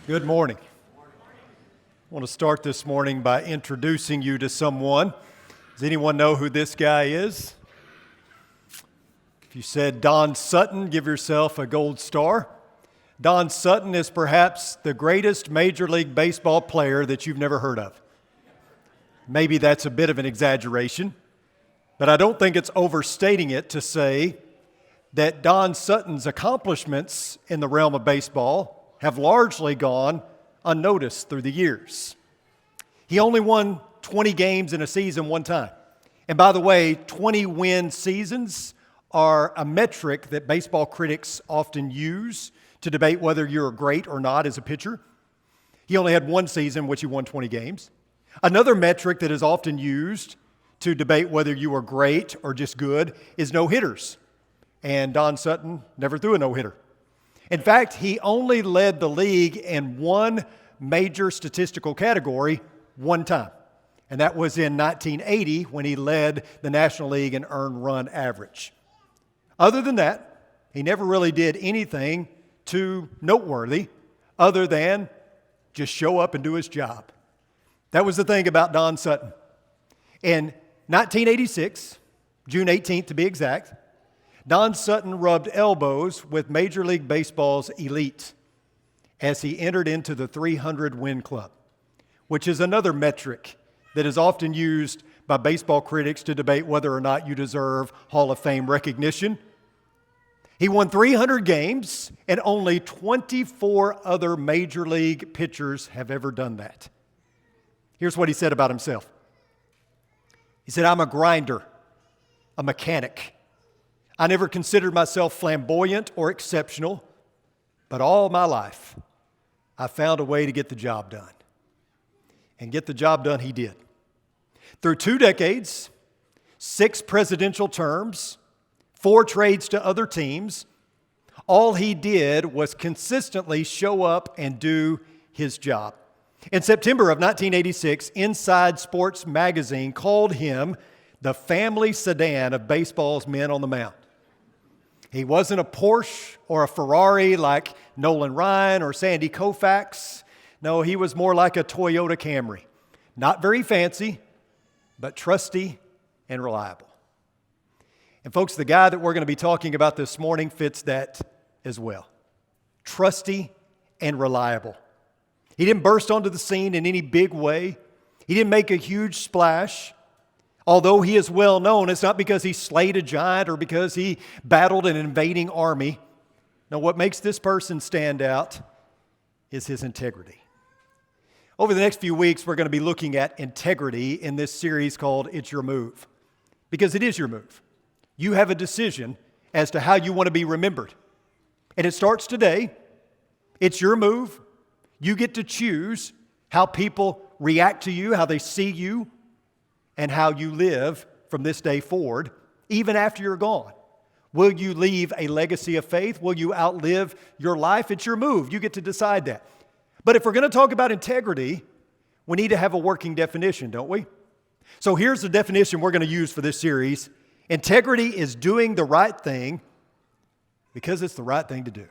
Good morning. I want to start this morning by introducing you to someone. Does anyone know who this guy is? If you said Don Sutton, give yourself a gold star. Don Sutton is perhaps the greatest Major League Baseball player that you've never heard of. Maybe that's a bit of an exaggeration, but I don't think it's overstating it to say that Don Sutton's accomplishments in the realm of baseball have largely gone unnoticed through the years. He only won 20 games in a season one time. And by the way, 20-win seasons are a metric that baseball critics often use to debate whether you're great or not as a pitcher. He only had one season in which he won 20 games. Another metric that is often used to debate whether you are great or just good is no-hitters. And Don Sutton never threw a no-hitter. In fact, he only led the league in one major statistical category one time, and that was in 1980 when he led the National League in earned run average. Other than that, he never really did anything too noteworthy other than just show up and do his job. That was the thing about Don Sutton. In 1986, June 18th to be exact, Don Sutton rubbed elbows with Major League Baseball's elite as he entered into the 300-win club, which is another metric that is often used by baseball critics to debate whether or not you deserve Hall of Fame recognition. He won 300 games, and only 24 other Major League pitchers have ever done that. Here's what he said about himself. He said, "I'm a grinder, a mechanic. I never considered myself flamboyant or exceptional, but all my life, I found a way to get the job done." And get the job done he did. Through 2 decades, 6 presidential terms, 4 trades to other teams, all he did was consistently show up and do his job. In September of 1986, Inside Sports magazine called him the family sedan of baseball's men on the mound. He wasn't a Porsche or a Ferrari like Nolan Ryan or Sandy Koufax. No, he was more like a Toyota Camry. Not very fancy, but trusty and reliable. And folks, the guy that we're going to be talking about this morning fits that as well. Trusty and reliable. He didn't burst onto the scene in any big way. He didn't make a huge splash. Although he is well known, it's not because he slayed a giant or because he battled an invading army. No, what makes this person stand out is his integrity. Over the next few weeks, we're going to be looking at integrity in this series called It's Your Move. Because it is your move. You have a decision as to how you want to be remembered. And it starts today. It's your move. You get to choose how people react to you, how they see you, and how you live from this day forward, even after you're gone. Will you leave a legacy of faith? Will you outlive your life? It's your move. You get to decide that. But if we're going to talk about integrity, we need to have a working definition, don't we? So here's the definition we're going to use for this series. Integrity is doing the right thing because it's the right thing to do.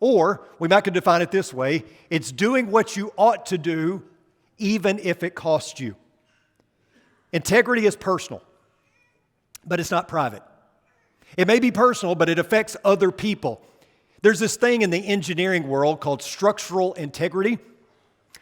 Or we might could define it this way. It's doing what you ought to do even if it costs you. Integrity is personal, but it's not private. It may be personal, but it affects other people. There's this thing in the engineering world called structural integrity.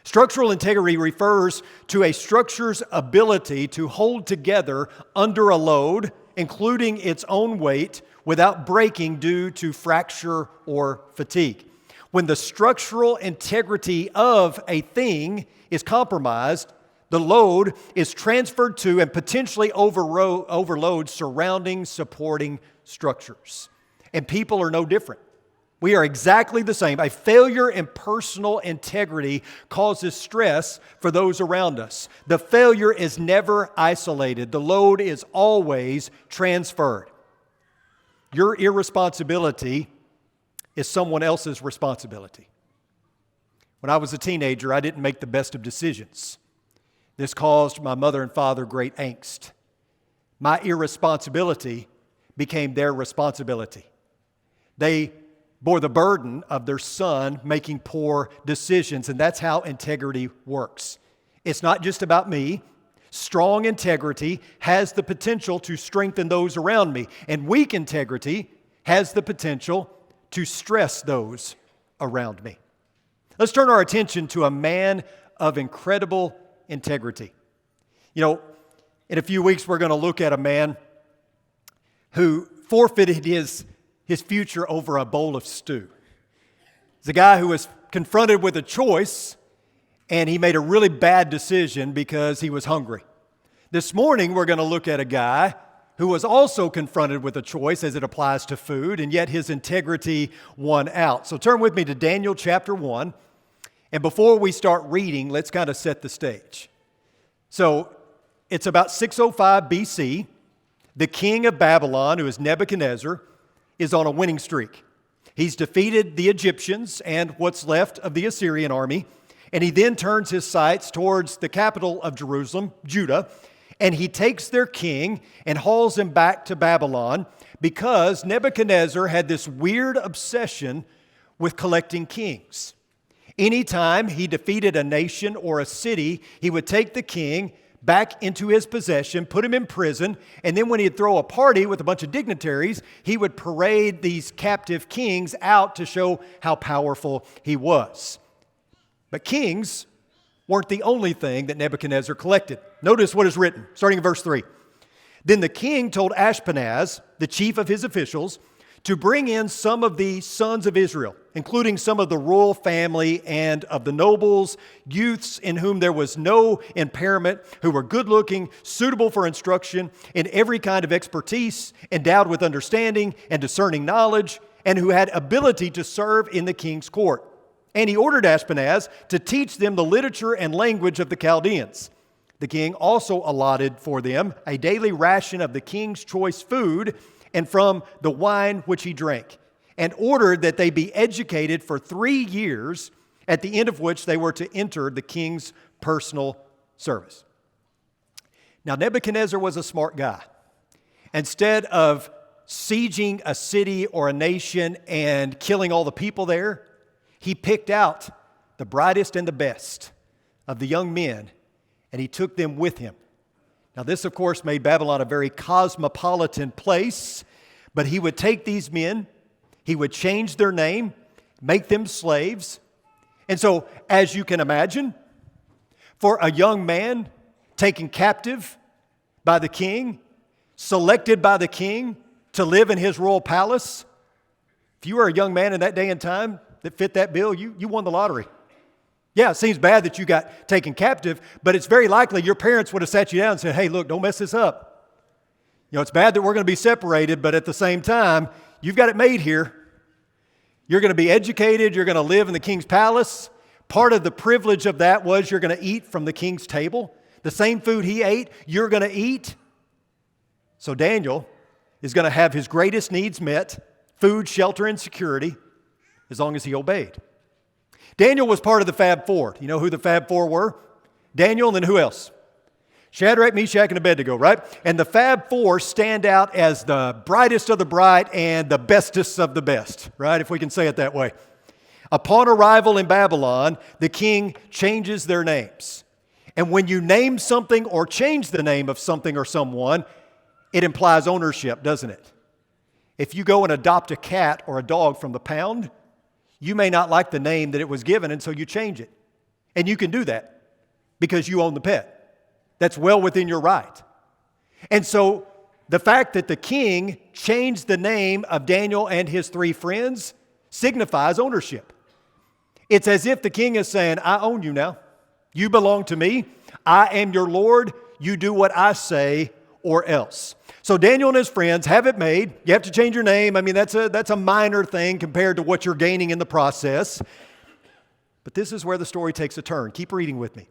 Structural integrity refers to a structure's ability to hold together under a load, including its own weight, without breaking due to fracture or fatigue. When the structural integrity of a thing is compromised, the load is transferred to and potentially overload surrounding supporting structures. And people are no different. We are exactly the same. A failure in personal integrity causes stress for those around us. The failure is never isolated. The load is always transferred. Your irresponsibility is someone else's responsibility. When I was a teenager, I didn't make the best of decisions. This caused my mother and father great angst. My irresponsibility became their responsibility. They bore the burden of their son making poor decisions, and that's how integrity works. It's not just about me. Strong integrity has the potential to strengthen those around me, and weak integrity has the potential to stress those around me. Let's turn our attention to a man of incredible integrity. In a few weeks, we're going to look at a man who forfeited his future over a bowl of stew. It's a guy who was confronted with a choice, and he made a really bad decision because he was hungry. This morning, we're going to look at a guy who was also confronted with a choice as it applies to food, and yet his integrity won out. So turn with me to Daniel chapter 1. And before we start reading, let's kind of set the stage. So it's about 605 BC. The king of Babylon, who is Nebuchadnezzar, is on a winning streak. He's defeated the Egyptians and what's left of the Assyrian army, and he then turns his sights towards the capital of Jerusalem, Judah, and he takes their king and hauls him back to Babylon because Nebuchadnezzar had this weird obsession with collecting kings. Anytime he defeated a nation or a city, he would take the king back into his possession, put him in prison, and then when he'd throw a party with a bunch of dignitaries, he would parade these captive kings out to show how powerful he was. But kings weren't the only thing that Nebuchadnezzar collected. Notice what is written, starting in verse 3. Then the king told Ashpenaz, the chief of his officials, to bring in some of the sons of Israel, including some of the royal family and of the nobles, youths in whom there was no impairment, who were good-looking, suitable for instruction, in every kind of expertise, endowed with understanding and discerning knowledge, and who had ability to serve in the king's court. And he ordered Ashpenaz to teach them the literature and language of the Chaldeans. The king also allotted for them a daily ration of the king's choice food and from the wine which he drank, and ordered that they be educated for 3 years, at the end of which they were to enter the king's personal service. Now, Nebuchadnezzar was a smart guy. Instead of sieging a city or a nation and killing all the people there, he picked out the brightest and the best of the young men, and he took them with him. Now, this, of course, made Babylon a very cosmopolitan place, but he would take these men, he would change their name, make them slaves. And so, as you can imagine, for a young man taken captive by the king, selected by the king to live in his royal palace, if you were a young man in that day and time that fit that bill, you won the lottery. Yeah, it seems bad that you got taken captive, but it's very likely your parents would have sat you down and said, hey, look, don't mess this up. It's bad that we're going to be separated, but at the same time, you've got it made here. You're going to be educated. You're going to live in the king's palace. Part of the privilege of that was you're going to eat from the king's table. The same food he ate, you're going to eat. So Daniel is going to have his greatest needs met, food, shelter, and security, as long as he obeyed. Daniel was part of the Fab Four. You know who the Fab Four were? Daniel, and then who else? Shadrach, Meshach, and Abednego, right? And the Fab Four stand out as the brightest of the bright and the bestest of the best, right? If we can say it that way. Upon arrival in Babylon, the king changes their names. And when you name something or change the name of something or someone, it implies ownership, doesn't it? If you go and adopt a cat or a dog from the pound, you may not like the name that it was given, and so you change it. And you can do that because you own the pet. That's well within your right. And so the fact that the king changed the name of Daniel and his 3 friends signifies ownership. It's as if the king is saying, I own you now. You belong to me. I am your Lord. You do what I say or else. So Daniel and his friends have it made. You have to change your name. I mean, that's a minor thing compared to what you're gaining in the process. But this is where the story takes a turn. Keep reading with me.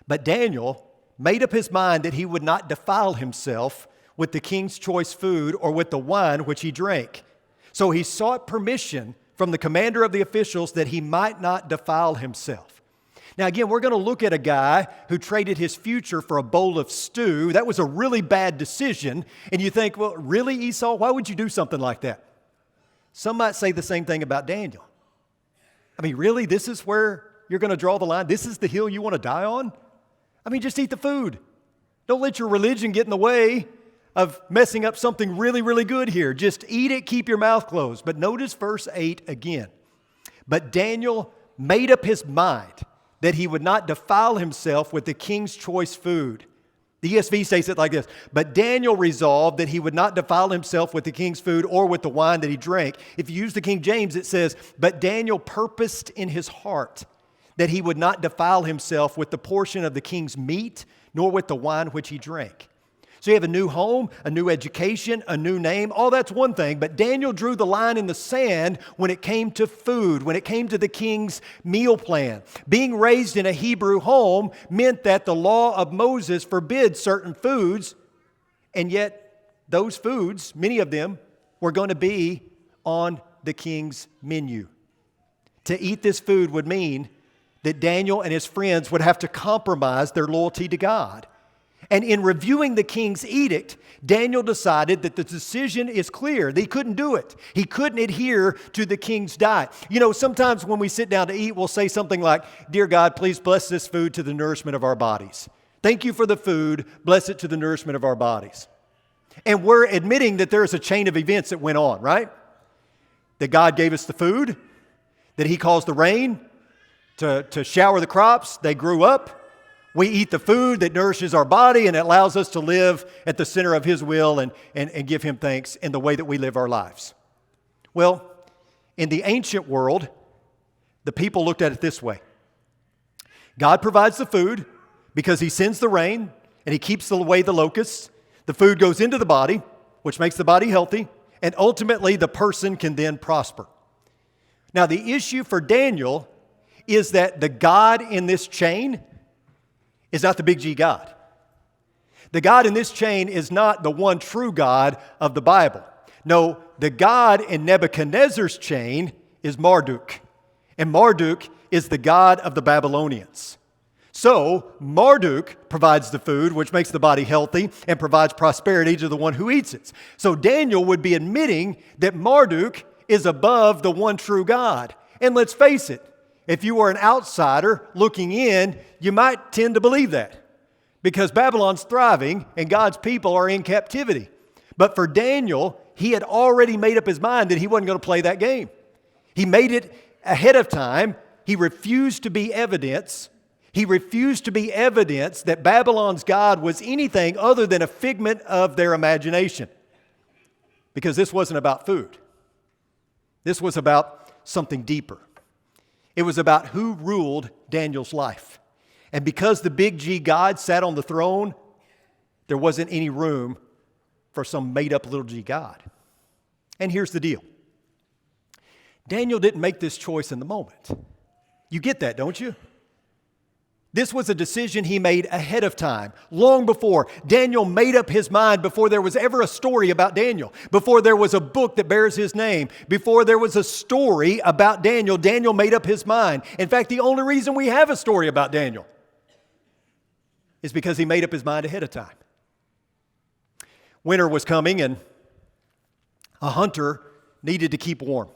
But Daniel made up his mind that he would not defile himself with the king's choice food or with the wine which he drank. So he sought permission from the commander of the officials that he might not defile himself. Now again, we're going to look at a guy who traded his future for a bowl of stew. That was a really bad decision. And you think, well, really, Esau? Why would you do something like that? Some might say the same thing about Daniel. I mean, really? This is where you're going to draw the line? This is the hill you want to die on? I mean, just eat the food. Don't let your religion get in the way of messing up something really, really good here. Just eat it, keep your mouth closed. But notice verse 8 again. But Daniel made up his mind that he would not defile himself with the king's choice food. The ESV states it like this. But Daniel resolved that he would not defile himself with the king's food or with the wine that he drank. If you use the King James, it says, but Daniel purposed in his heart that he would not defile himself with the portion of the king's meat, nor with the wine which he drank. So you have a new home, a new education, a new name. All that's one thing, but Daniel drew the line in the sand when it came to food, when it came to the king's meal plan. Being raised in a Hebrew home meant that the law of Moses forbids certain foods, and yet those foods, many of them, were going to be on the king's menu. To eat this food would mean that Daniel and his friends would have to compromise their loyalty to God. And in reviewing the king's edict, Daniel decided that the decision is clear. He couldn't do it. He couldn't adhere to the king's diet. You know, sometimes when we sit down to eat, we'll say something like, "Dear God, please bless this food to the nourishment of our bodies. Thank you for the food. Bless it to the nourishment of our bodies." And we're admitting that there's a chain of events that went on, right? That God gave us the food, that He caused the rain to shower the crops. They grew up. We eat the food that nourishes our body and it allows us to live at the center of His will and give Him thanks in the way that we live our lives. Well, in the ancient world, the people looked at it this way. God provides the food because He sends the rain and He keeps away the locusts. The food goes into the body, which makes the body healthy, and ultimately the person can then prosper. Now, the issue for Daniel is that the God in this chain is not the big G God. The God in this chain is not the one true God of the Bible. No, the God in Nebuchadnezzar's chain is Marduk. And Marduk is the God of the Babylonians. So, Marduk provides the food, which makes the body healthy and provides prosperity to the one who eats it. So, Daniel would be admitting that Marduk is above the one true God. And let's face it, if you were an outsider looking in, you might tend to believe that because Babylon's thriving and God's people are in captivity. But for Daniel, he had already made up his mind that he wasn't going to play that game. He made it ahead of time. He refused to be evidence. He refused to be evidence that Babylon's God was anything other than a figment of their imagination. Because this wasn't about food. This was about something deeper. It was about who ruled Daniel's life. And because the big G God sat on the throne, there wasn't any room for some made-up little g God. And here's the deal. Daniel didn't make this choice in the moment. You get that, don't you? This was a decision he made ahead of time, long before. Daniel made up his mind before there was ever a story about Daniel, before there was a book that bears his name, before there was a story about Daniel. Daniel made up his mind. In fact, the only reason we have a story about Daniel is because he made up his mind ahead of time. Winter was coming and a hunter needed to keep warm.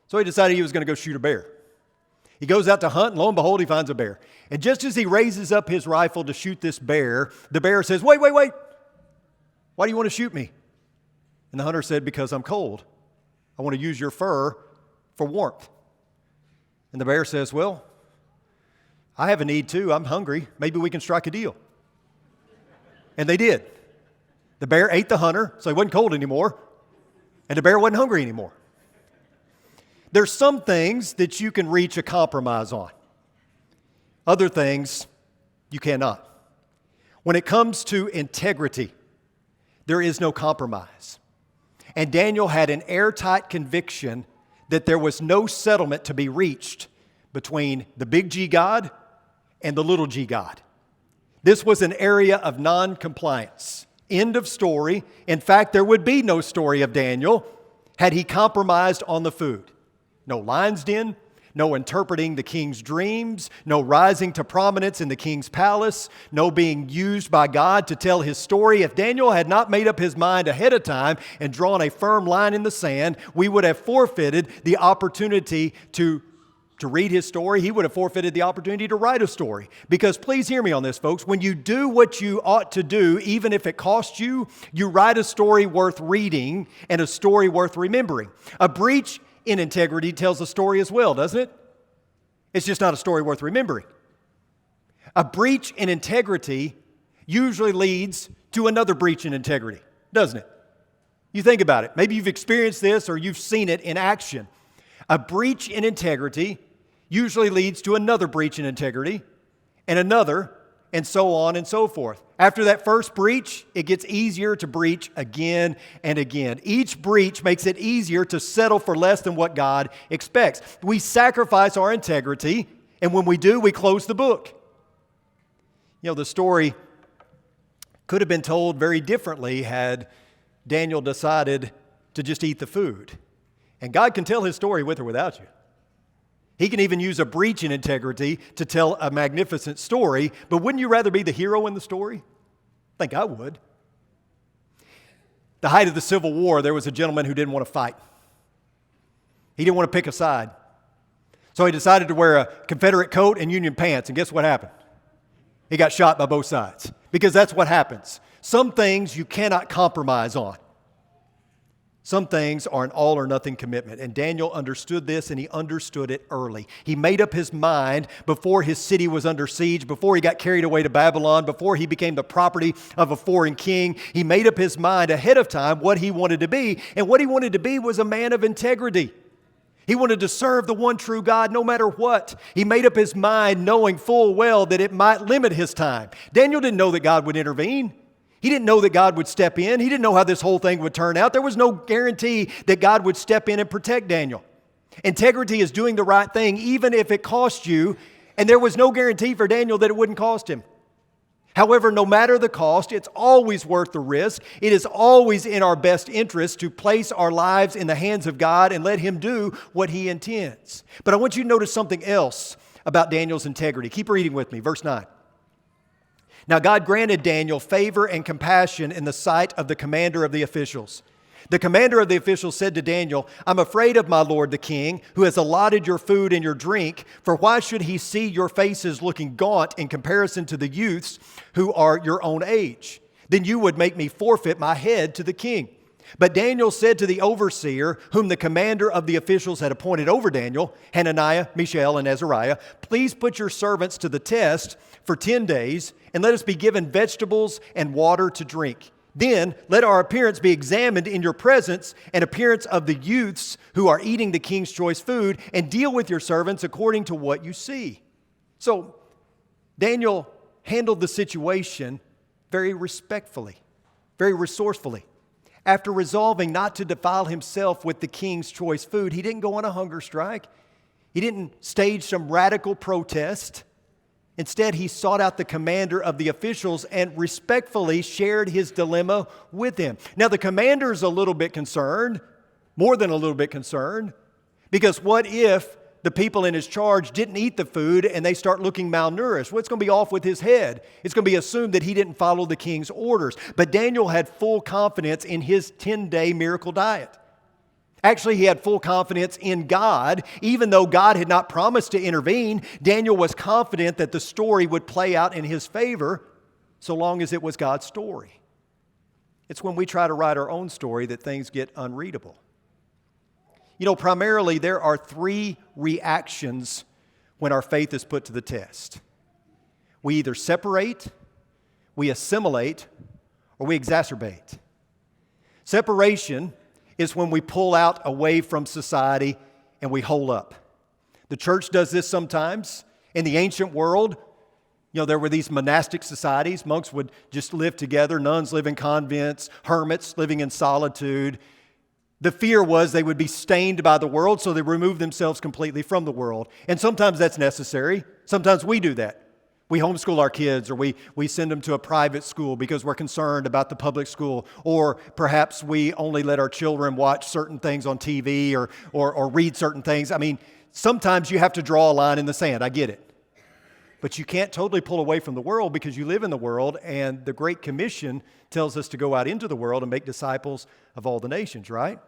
So he decided he was going to go shoot a bear. He goes out to hunt, and lo and behold, he finds a bear. And just as he raises up his rifle to shoot this bear, the bear says, wait. Why do you want to shoot me? And the hunter said, because I'm cold. I want to use your fur for warmth. And the bear says, well, I have a need too. I'm hungry. Maybe we can strike a deal. And they did. The bear ate the hunter, so he wasn't cold anymore. And the bear wasn't hungry anymore. There's some things that you can reach a compromise on. Other things you cannot. When it comes to integrity, there is no compromise. And Daniel had an airtight conviction that there was no settlement to be reached between the big G God and the little g God. This was an area of non-compliance. End of story. In fact, there would be no story of Daniel had he compromised on the food. No lion's den, no interpreting the king's dreams, no rising to prominence in the king's palace, no being used by God to tell his story. If Daniel had not made up his mind ahead of time and drawn a firm line in the sand, we would have forfeited the opportunity to read his story. He would have forfeited the opportunity to write a story. Because please hear me on this, folks. When you do what you ought to do, even if it costs you, you write a story worth reading and a story worth remembering. A breach in integrity tells a story as well, doesn't it? It's just not a story worth remembering. A breach in integrity usually leads to another breach in integrity, doesn't it? You think about it. Maybe you've experienced this or you've seen it in action. A breach in integrity usually leads to another breach in integrity, and another, and so on and so forth. After that first breach, it gets easier to breach again and again. Each breach makes it easier to settle for less than what God expects. We sacrifice our integrity, and when we do, we close the book. You know, the story could have been told very differently had Daniel decided to just eat the food. And God can tell his story with or without you. He can even use a breach in integrity to tell a magnificent story, but wouldn't you rather be the hero in the story? I think I would. The height of the Civil War, there was a gentleman who didn't want to fight. He didn't want to pick a side. So he decided to wear a Confederate coat and Union pants, and guess what happened? He got shot by both sides, because that's what happens. Some things you cannot compromise on. Some things are an all or nothing commitment. And Daniel understood this, and he understood it early. He made up his mind before his city was under siege, before he got carried away to Babylon, before he became the property of a foreign king. He made up his mind ahead of time what he wanted to be. And what he wanted to be was a man of integrity. He wanted to serve the one true God no matter what. He made up his mind knowing full well that it might limit his time. Daniel didn't know that God would intervene. He didn't know that God would step in. He didn't know how this whole thing would turn out. There was no guarantee that God would step in and protect Daniel. Integrity is doing the right thing even if it costs you, and there was no guarantee for Daniel that it wouldn't cost him. However, no matter the cost, it's always worth the risk. It is always in our best interest to place our lives in the hands of God and let Him do what He intends. But I want you to notice something else about Daniel's integrity. Keep reading with me, verse 9. Now God granted Daniel favor and compassion in the sight of the commander of the officials. The commander of the officials said to Daniel, I'm afraid of my lord the king, who has allotted your food and your drink, for why should he see your faces looking gaunt in comparison to the youths who are your own age? Then you would make me forfeit my head to the king. But Daniel said to the overseer, whom the commander of the officials had appointed over Daniel, Hananiah, Mishael, and Azariah, please put your servants to the test for 10 days, and let us be given vegetables and water to drink. Then let our appearance be examined in your presence, and appearance of the youths who are eating the king's choice food, and deal with your servants according to what you see. So Daniel handled the situation very respectfully, very resourcefully. After resolving not to defile himself with the king's choice food, he didn't go on a hunger strike. He didn't stage some radical protest. Instead, he sought out the commander of the officials and respectfully shared his dilemma with him. Now, the commander's a little bit concerned, more than a little bit concerned, because what if the people in his charge didn't eat the food and they start looking malnourished? What's going to be off with his head? It's going to be assumed that he didn't follow the king's orders. But Daniel had full confidence in his 10-day miracle diet. Actually, he had full confidence in God. Even though God had not promised to intervene, Daniel was confident that the story would play out in his favor so long as it was God's story. It's when we try to write our own story that things get unreadable. You know, primarily there are three reactions when our faith is put to the test. We either separate, we assimilate, or we exacerbate. Separation is when we pull out away from society and we hole up. The church does this sometimes. In the ancient world, you know, there were these monastic societies. Monks would just live together. Nuns live in convents. Hermits living in solitude. The fear was they would be stained by the world, so they removed themselves completely from the world. And sometimes that's necessary. Sometimes we do that. We homeschool our kids, or we send them to a private school because we're concerned about the public school. Or perhaps we only let our children watch certain things on TV or read certain things. I mean, sometimes you have to draw a line in the sand. I get it. But you can't totally pull away from the world because you live in the world, and the Great Commission tells us to go out into the world and make disciples of all the nations, right?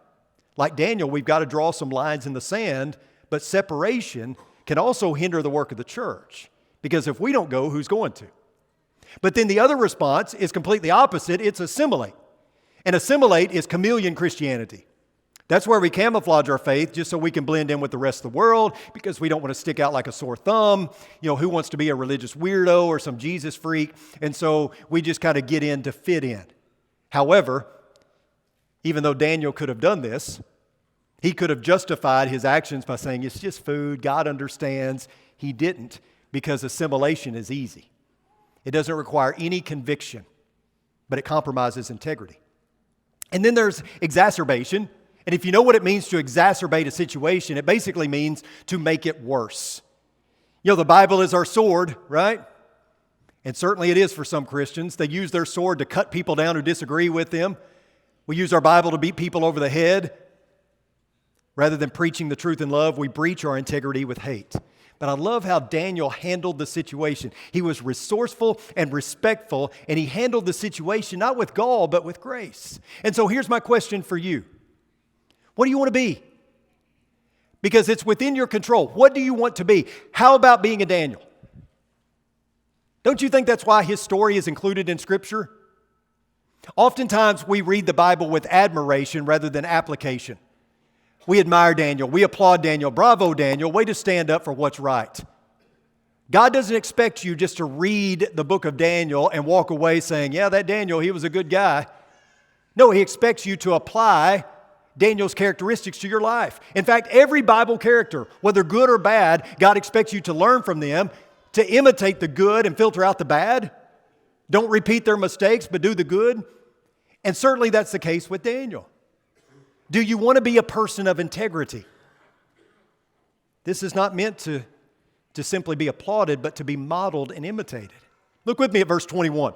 Like Daniel, we've got to draw some lines in the sand, but separation can also hinder the work of the church. Because if we don't go, who's going to? But then the other response is completely opposite. It's assimilate. And assimilate is chameleon Christianity. That's where we camouflage our faith just so we can blend in with the rest of the world because we don't want to stick out like a sore thumb. You know, who wants to be a religious weirdo or some Jesus freak? And so we just kind of get in to fit in. However, even though Daniel could have done this, he could have justified his actions by saying, it's just food, God understands. He didn't. Because assimilation is easy. It doesn't require any conviction, but it compromises integrity. And then there's exacerbation. And if you know what it means to exacerbate a situation, it basically means to make it worse. You know, the Bible is our sword, right? And certainly it is for some Christians. They use their sword to cut people down who disagree with them. We use our Bible to beat people over the head. Rather than preaching the truth in love, we breach our integrity with hate. But I love how Daniel handled the situation. He was resourceful and respectful, and he handled the situation not with gall, but with grace. And so here's my question for you. What do you want to be? Because it's within your control. What do you want to be? How about being a Daniel? Don't you think that's why his story is included in Scripture? Oftentimes we read the Bible with admiration rather than application. We admire Daniel. We applaud Daniel. Bravo, Daniel. Way to stand up for what's right. God doesn't expect you just to read the book of Daniel and walk away saying, yeah, that Daniel, he was a good guy. No, he expects you to apply Daniel's characteristics to your life. In fact, every Bible character, whether good or bad, God expects you to learn from them, to imitate the good and filter out the bad. Don't repeat their mistakes, but do the good. And certainly that's the case with Daniel. Do you want to be a person of integrity? This is not meant to simply be applauded, but to be modeled and imitated. Look with me at verse 21.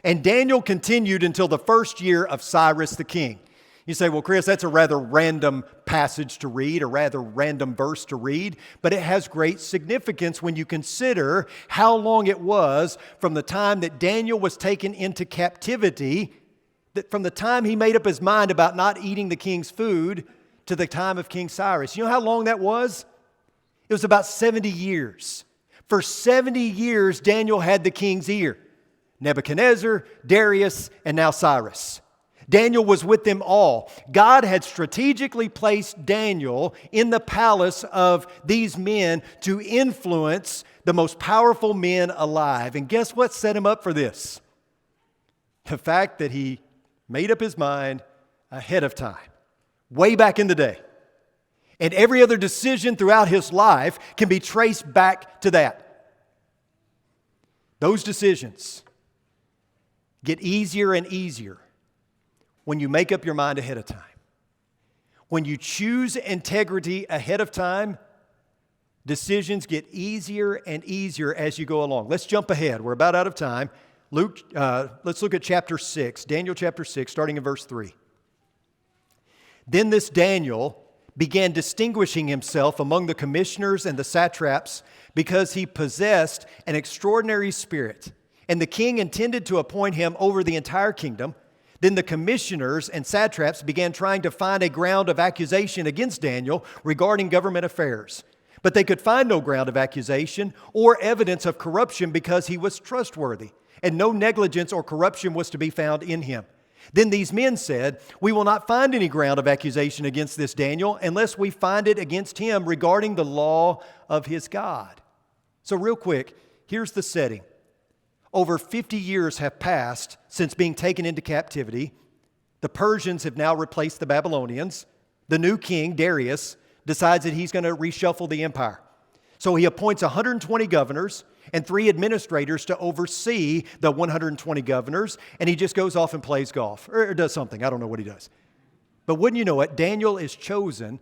And Daniel continued until the first year of Cyrus the king. You say, well, Chris, that's a rather random passage to read, a rather random verse to read, but it has great significance when you consider how long it was from the time that Daniel was taken into captivity, that from the time he made up his mind about not eating the king's food to the time of King Cyrus. You know how long that was? It was about 70 years. For 70 years, Daniel had the king's ear. Nebuchadnezzar, Darius, and now Cyrus. Daniel was with them all. God had strategically placed Daniel in the palace of these men to influence the most powerful men alive. And guess what set him up for this? The fact that he made up his mind ahead of time, way back in the day. And every other decision throughout his life can be traced back to that. Those decisions get easier and easier when you make up your mind ahead of time. When you choose integrity ahead of time, decisions get easier and easier as you go along. Let's jump ahead. We're about out of time. Let's look at chapter 6, Daniel chapter 6, starting in verse 3. Then this Daniel began distinguishing himself among the commissioners and the satraps because he possessed an extraordinary spirit. And the king intended to appoint him over the entire kingdom. Then the commissioners and satraps began trying to find a ground of accusation against Daniel regarding government affairs. But they could find no ground of accusation or evidence of corruption because he was trustworthy, and no negligence or corruption was to be found in him. Then these men said, we will not find any ground of accusation against this Daniel unless we find it against him regarding the law of his God. So real quick, here's the setting. Over 50 years have passed since being taken into captivity. The Persians have now replaced the Babylonians. The new king, Darius, decides that he's going to reshuffle the empire. So he appoints 120 governors and 3 administrators to oversee the 120 governors, and he just goes off and plays golf or does something. I don't know what he does. But wouldn't you know it, Daniel is chosen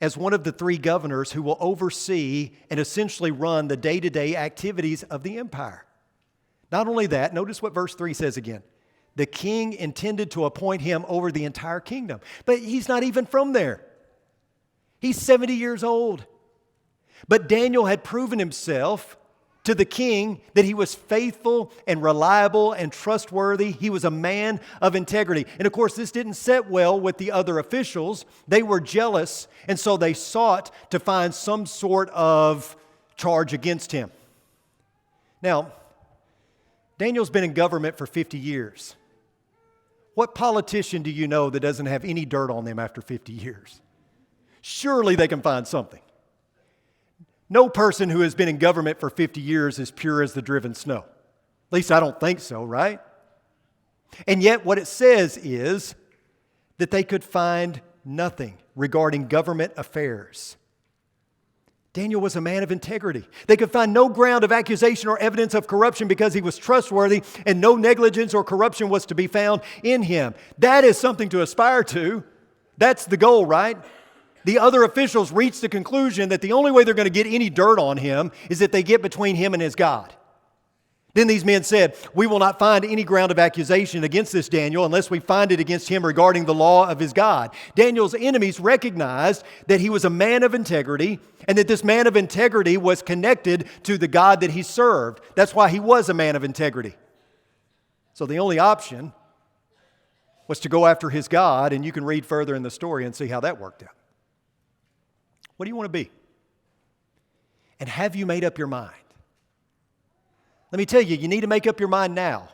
as one of the three governors who will oversee and essentially run the day-to-day activities of the empire. Not only that, notice what verse 3 says again. The king intended to appoint him over the entire kingdom. But he's not even from there. He's 70 years old. But Daniel had proven himself to the king that he was faithful and reliable and trustworthy. He was a man of integrity. And of course, this didn't sit well with the other officials. They were jealous, and so they sought to find some sort of charge against him. Now, Daniel's been in government for 50 years. What politician do you know that doesn't have any dirt on them after 50 years? Surely they can find something. No person who has been in government for 50 years is pure as the driven snow. At least I don't think so, right? And yet what it says is that they could find nothing regarding government affairs. Daniel was a man of integrity. They could find no ground of accusation or evidence of corruption because he was trustworthy, and no negligence or corruption was to be found in him. That is something to aspire to. That's the goal, right? The other officials reached the conclusion that the only way they're going to get any dirt on him is that they get between him and his God. Then these men said, "We will not find any ground of accusation against this Daniel unless we find it against him regarding the law of his God." Daniel's enemies recognized that he was a man of integrity and that this man of integrity was connected to the God that he served. That's why he was a man of integrity. So the only option was to go after his God, and you can read further in the story and see how that worked out. What do you want to be? And have you made up your mind? Let me tell you, you need to make up your mind now.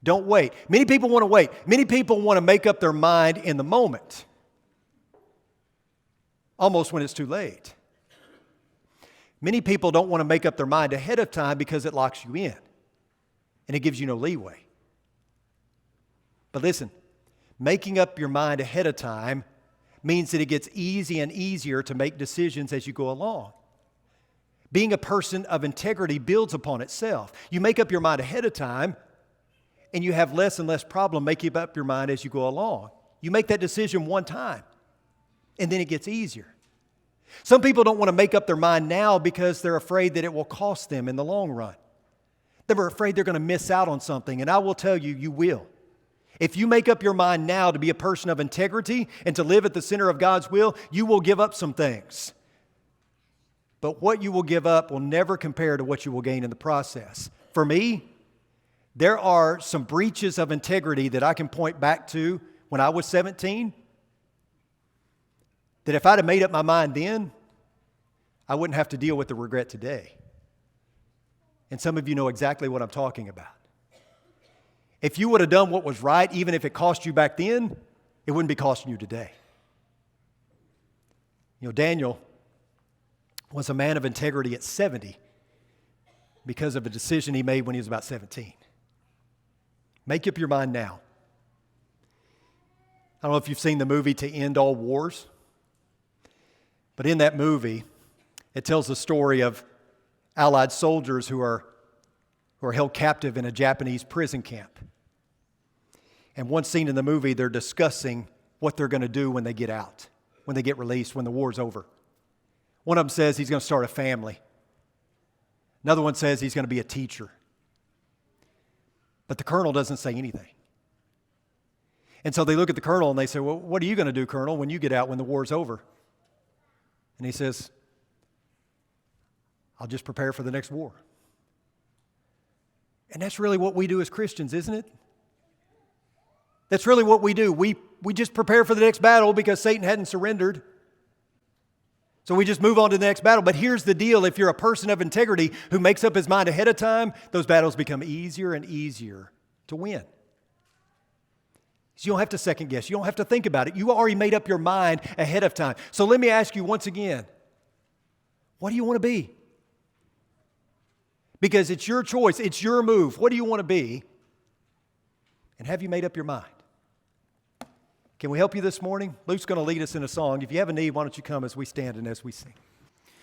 Don't wait. Many people want to wait. Many people want to make up their mind in the moment, almost when it's too late. Many people don't want to make up their mind ahead of time because it locks you in and it gives you no leeway. But listen, making up your mind ahead of time means that it gets easier and easier to make decisions as you go along. Being a person of integrity builds upon itself. You make up your mind ahead of time, and you have less and less problem making up your mind as you go along. You make that decision one time, and then it gets easier. Some people don't want to make up their mind now because they're afraid that it will cost them in the long run. They're afraid they're going to miss out on something, and I will tell you, you will. If you make up your mind now to be a person of integrity and to live at the center of God's will, you will give up some things. But what you will give up will never compare to what you will gain in the process. For me, there are some breaches of integrity that I can point back to when I was 17, that if I'd have made up my mind then, I wouldn't have to deal with the regret today. And some of you know exactly what I'm talking about. If you would have done what was right, even if it cost you back then, it wouldn't be costing you today. You know, Daniel was a man of integrity at 70 because of a decision he made when he was about 17. Make up your mind now. I don't know if you've seen the movie To End All Wars, but in that movie, it tells the story of Allied soldiers who are held captive in a Japanese prison camp. And one scene in the movie, they're discussing what they're going to do when they get out, when they get released, when the war's over. One of them says he's going to start a family. Another one says he's going to be a teacher. But the colonel doesn't say anything. And so they look at the colonel and they say, "Well, what are you going to do, Colonel, when you get out, when the war's over?" And he says, "I'll just prepare for the next war." And that's really what we do as Christians, isn't it? That's really what we do. We just prepare for the next battle because Satan hadn't surrendered. So we just move on to the next battle. But here's the deal. If you're a person of integrity who makes up his mind ahead of time, those battles become easier and easier to win. So you don't have to second guess. You don't have to think about it. You already made up your mind ahead of time. So let me ask you once again, what do you want to be? Because it's your choice. It's your move. What do you want to be? And have you made up your mind? Can we help you this morning? Luke's going to lead us in a song. If you have a need, why don't you come as we stand and as we sing?